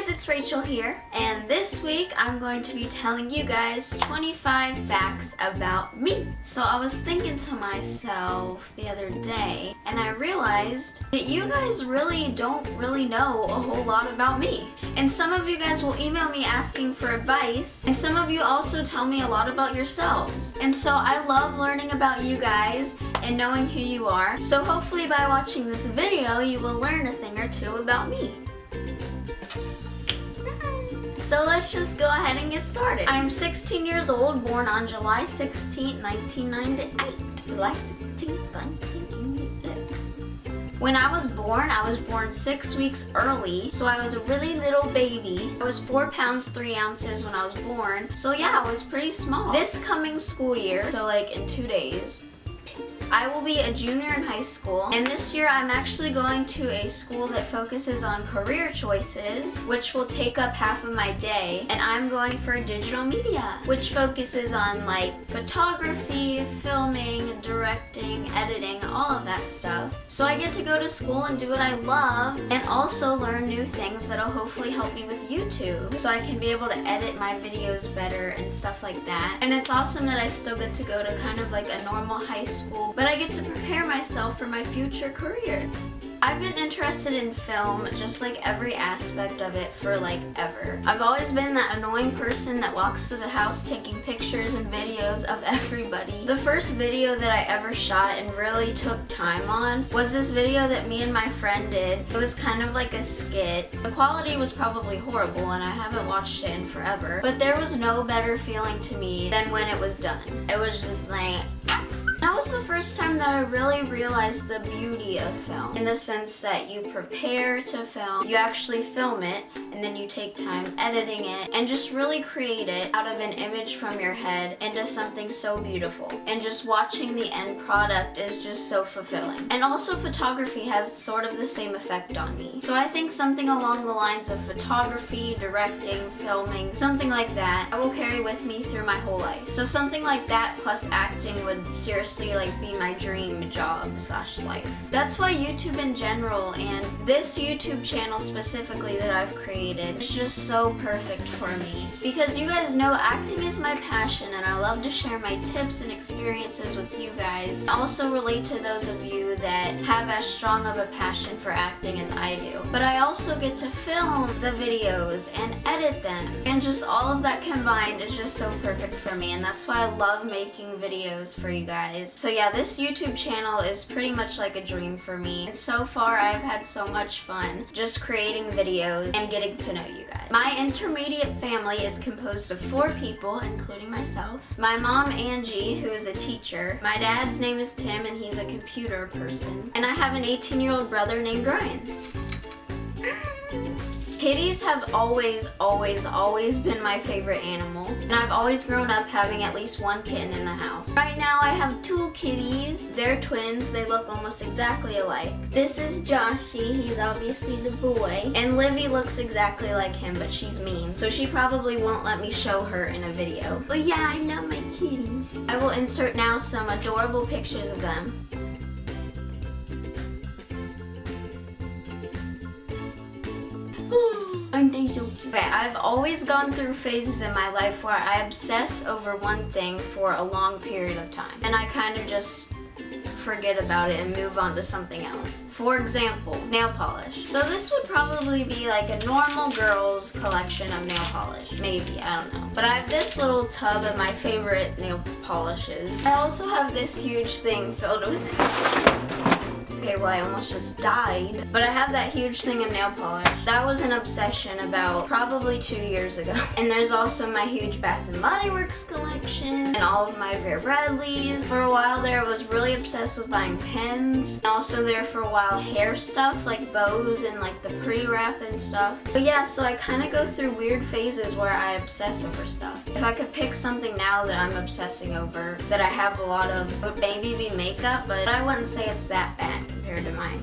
guys, it's Rachel here, and this week I'm going to be telling you guys 25 facts about me. So I was thinking to myself the other day, and I realized that you guys don't really know a whole lot about me. And some of you guys will email me asking for advice, and some of you also tell me a lot about yourselves. And so I love learning about you guys and knowing who you are. So hopefully by watching this video, you will learn a thing or two about me. So let's just go ahead and get started. I'm 16 years old, born on July 16, 1998. July 16, 1998. When I was born 6 weeks early, so I was a really little baby. I was 4 pounds 3 ounces when I was born, so yeah, I was pretty small. This coming school year, so like in 2 days, I will be a junior in high school, and this year I'm actually going to a school that focuses on career choices, which will take up half of my day, and I'm going for digital media, which focuses on like photography, filming, directing, editing, all of that stuff. So I get to go to school and do what I love, and also learn new things that'll hopefully help me with YouTube, so I can be able to edit my videos better and stuff like that. And it's awesome that I still get to go to kind of like a normal high school, but I get to prepare myself for my future career. I've been interested in film, just like every aspect of it, for like ever. I've always been that annoying person that walks through the house taking pictures and videos of everybody. The first video that I ever shot and really took time on was this video that me and my friend did. It was kind of like a skit. The quality was probably horrible and I haven't watched it in forever, but there was no better feeling to me than when it was done. It was just like... That was the first time that I really realized the beauty of film, in the sense that you prepare to film, you actually film it, and then you take time editing it, and just really create it out of an image from your head into something so beautiful. And just watching the end product is just so fulfilling. And also photography has sort of the same effect on me. So I think something along the lines of photography, directing, filming, something like that, I will carry with me through my whole life. So something like that plus acting would seriously like be my dream job / life. That's why YouTube in general, and this YouTube channel specifically that I've created, is just so perfect for me. Because you guys know acting is my passion, and I love to share my tips and experiences with you guys. I also relate to those of you that have as strong of a passion for acting as I do. But I also get to film the videos and edit them, and just all of that combined is just so perfect for me, and that's why I love making videos for you guys. So yeah, this YouTube channel is pretty much like a dream for me, and so far I've had so much fun just creating videos and getting to know you guys. My intermediate family is composed of 4 people, including myself. My mom, Angie, who is a teacher. My dad's name is Tim, and he's a computer person. And I have an 18-year-old brother named Ryan. Kitties have always been my favorite animal, and I've always grown up having at least 1 kitten in the house. Right now I have 2 kitties. They're twins. They look almost exactly alike. This is Joshy. He's obviously the boy. And Livy looks exactly like him, but she's mean, so she probably won't let me show her in a video. But yeah, I love my kitties. I will insert now some adorable pictures of them. Aren't they so cute? Okay, I've always gone through phases in my life where I obsess over one thing for a long period of time, and I kind of just forget about it and move on to something else. For example, nail polish. So this would probably be like a normal girl's collection of nail polish. Maybe, I don't know. But I have this little tub of my favorite nail polishes. I also have this huge thing filled with okay, well I almost just died. But I have that huge thing of nail polish. That was an obsession about probably 2 years ago. And there's also my huge Bath & Body Works collection and all of my Vera Bradleys. For a while there I was really obsessed with buying pens. And also there for a while hair stuff like bows and like the pre-wrap and stuff. But yeah, so I kind of go through weird phases where I obsess over stuff. If I could pick something now that I'm obsessing over, that I have a lot of, would maybe be makeup, but I wouldn't say it's that bad compared to my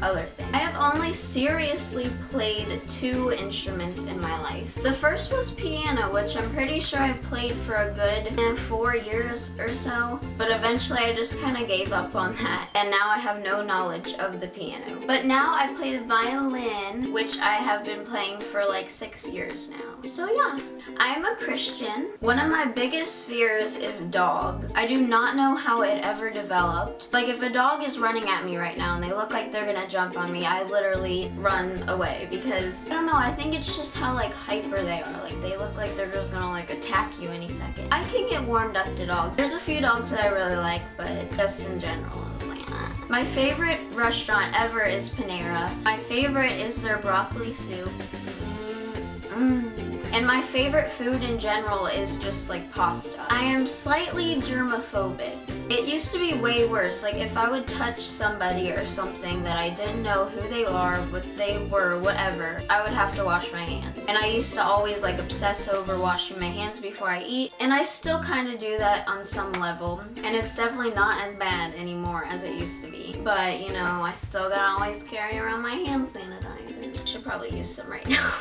other things. I have only seriously played 2 instruments in my life. The first was piano, which I'm pretty sure I played for a good 4 years or so, but eventually I just kind of gave up on that, and now I have no knowledge of the piano. But now I play the violin, which I have been playing for like 6 years now. So yeah, I'm a Christian. One of my biggest fears is dogs. I do not know how it ever developed. Like if a dog is running at me right now and they look like they're gonna jump on me, I literally run away because, I don't know, I think it's just how like hyper they are. Like they look like they're just gonna like attack you any second. I can get warmed up to dogs. There's a few dogs that I really like, but just in general, I'm like, ah. My favorite restaurant ever is Panera. My favorite is their broccoli soup. And my favorite food in general is just like pasta. I am slightly germaphobic. It used to be way worse. Like if I would touch somebody or something that I didn't know who they are, what they were, whatever, I would have to wash my hands. And I used to always like obsess over washing my hands before I eat. And I still kind of do that on some level. And it's definitely not as bad anymore as it used to be. But you know, I still gotta always carry around my hand sanitizer. Should probably use some right now.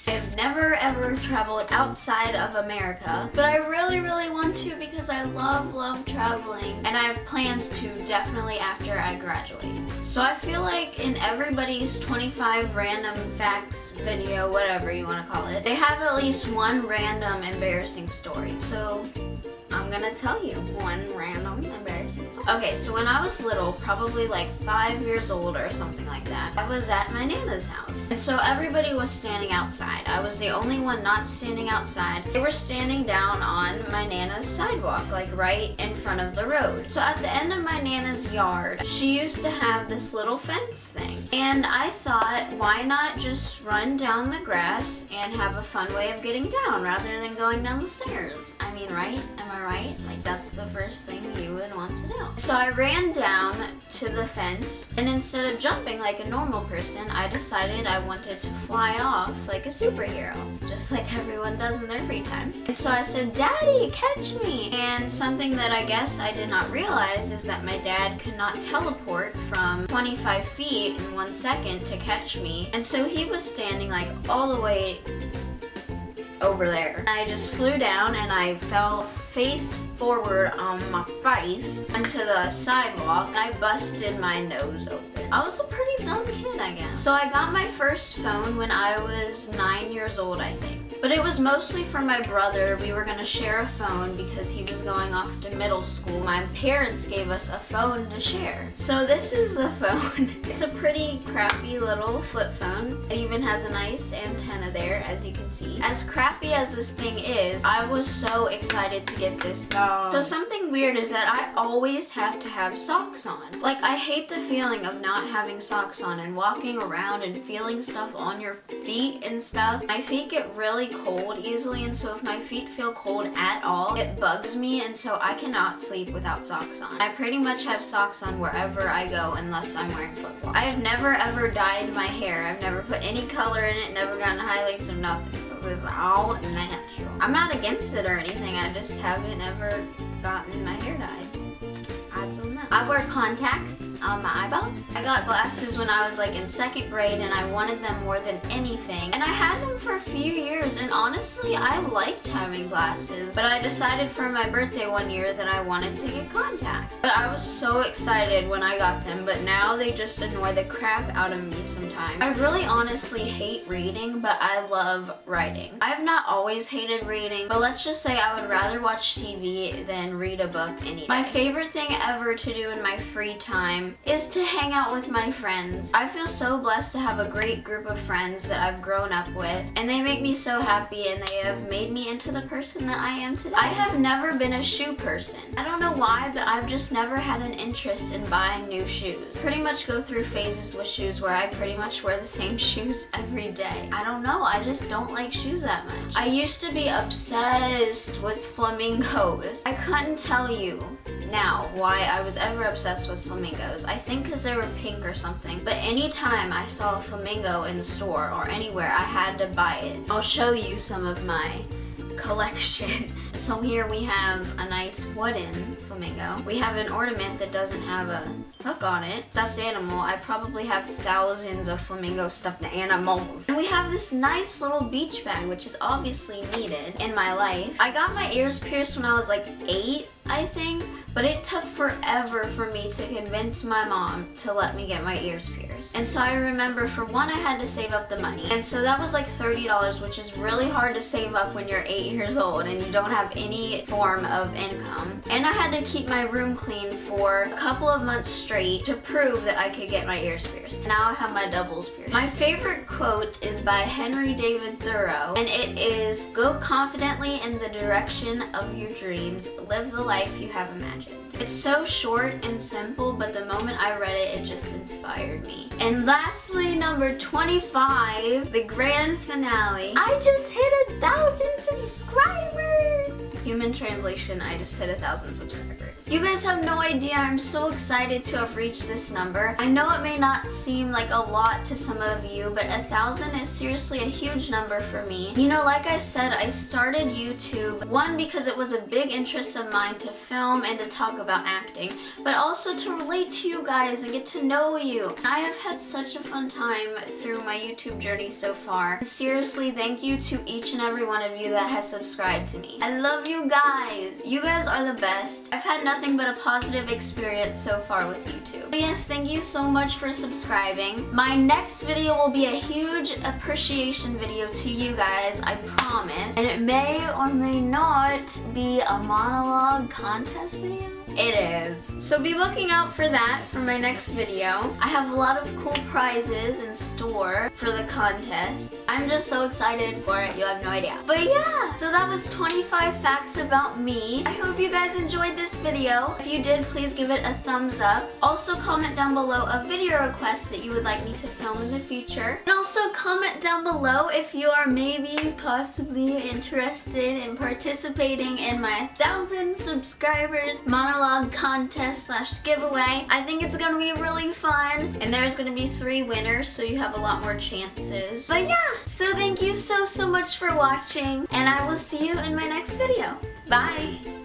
I've never ever traveled outside of America, but I really want to because I love traveling, and I have plans to definitely after I graduate. So I feel like in everybody's 25 random facts video, whatever you want to call it, they have at least one random embarrassing story. So I'm gonna tell you one random embarrassing story. Okay, so when I was little, probably like 5 years old or something like that, I was at my Nana's house. And so everybody was standing outside. I was the only one not standing outside. They were standing down on my Nana's sidewalk, like right in front of the road. So at the end of my Nana's yard, she used to have this little fence thing. And I thought, why not just run down the grass and have a fun way of getting down rather than going down the stairs? I mean, right? Am I right? Like that's the first thing you would want to do. So I ran down to the fence, and instead of jumping like a normal person, I decided I wanted to fly off like a superhero, just like everyone does in their free time. And so I said, "Daddy, catch me!" And something that I guess I did not realize is that my dad could not teleport from 25 feet in 1 second to catch me. And so he was standing like all the way over there. I just flew down and I fell face forward on my face onto the sidewalk, and I busted my nose open. I was a pretty dumb kid, I guess. So I got my first phone when I was 9 years old, I think. But it was mostly for my brother. We were gonna share a phone because he was going off to middle school. My parents gave us a phone to share. So this is the phone. It's a pretty crappy little flip phone. It even has a nice antenna there, as you can see. As crappy as this thing is, I was so excited to get this phone. So something weird is that I always have to have socks on. Like, I hate the feeling of not having socks on and walking around and feeling stuff on your feet and stuff. My feet get really cold easily, and so if my feet feel cold at all, it bugs me, and so I cannot sleep without socks on. I pretty much have socks on wherever I go unless I'm wearing flip-flops. I have never ever dyed my hair. I've never put any color in it, never gotten highlights or nothing, so this is all natural. I'm not against it or anything, I just haven't ever gotten my hair dyed. I don't know. I wear contacts on my eyeballs. I got glasses when I was like in 2nd grade, and I wanted them more than anything. And I had them for a few years, and honestly, I liked having glasses. But I decided for my birthday one year that I wanted to get contacts. But I was so excited when I got them, but now they just annoy the crap out of me sometimes. I really honestly hate reading, but I love writing. I've not always hated reading, but let's just say I would rather watch TV than read a book any day. My favorite thing ever to do in my free time is to hang out with my friends. I feel so blessed to have a great group of friends that I've grown up with, and they make me so happy, and they have made me into the person that I am today. I have never been a shoe person. I don't know why, but I've just never had an interest in buying new shoes. Pretty much go through phases with shoes where I pretty much wear the same shoes every day. I don't know, I just don't like shoes that much. I used to be obsessed with flamingos. I couldn't tell you now why I was ever obsessed with flamingos. I think because they were pink or something, but anytime I saw a flamingo in the store or anywhere, I had to buy it. I'll show you some of my collection. So here we have a nice wooden flamingo. We have an ornament that doesn't have a hook on it. Stuffed animal. I probably have thousands of flamingo stuffed animals. And we have this nice little beach bag, which is obviously needed in my life. I got my ears pierced when I was like 8, I think, but it took forever for me to convince my mom to let me get my ears pierced. And so I remember, for one, I had to save up the money. And so that was like $30, which is really hard to save up when you're 8 years old and you don't have any form of income. And I had to keep my room clean for a couple of months straight to prove that I could get my ears pierced. Now I have my doubles pierced. My favorite quote is by Henry David Thoreau, and it is, "Go confidently in the direction of your dreams. Live the life you have imagined." It's so short and simple, but the moment I read it, it just inspired me. And lastly, number 25, the grand finale. I just hit 1,000 subscribers! Human translation, I just hit 1,000 subscribers. You guys have no idea, I'm so excited to have reached this number. I know it may not seem like a lot to some of you, but 1,000 is seriously a huge number for me. You know, like I said, I started YouTube, one, because it was a big interest of mine to film and to talk about acting, but also to relate to you guys and get to know you. I have had such a fun time through my YouTube journey so far. And seriously, thank you to each and every one of you that has subscribed to me. I love you guys. You guys are the best. I've had nothing but a positive experience so far with YouTube. So yes, thank you so much for subscribing. My next video will be a huge appreciation video to you guys, I promise. And it may or may not be a monologue contest video. It is. So be looking out for that for my next video. I have a lot of cool prizes in store for the contest. I'm just so excited for it, you have no idea. But yeah, so that was 25 facts about me. I hope you guys enjoyed this video. If you did, please give it a thumbs up. Also comment down below a video request that you would like me to film in the future. And also comment down below if you are maybe possibly interested in participating in my 1,000 subscribers monologue contest / giveaway. I think it's gonna be really fun, and there's gonna be 3 winners, so you have a lot more chances. But yeah, so thank you so much for watching, and I will see you in my next video. Bye!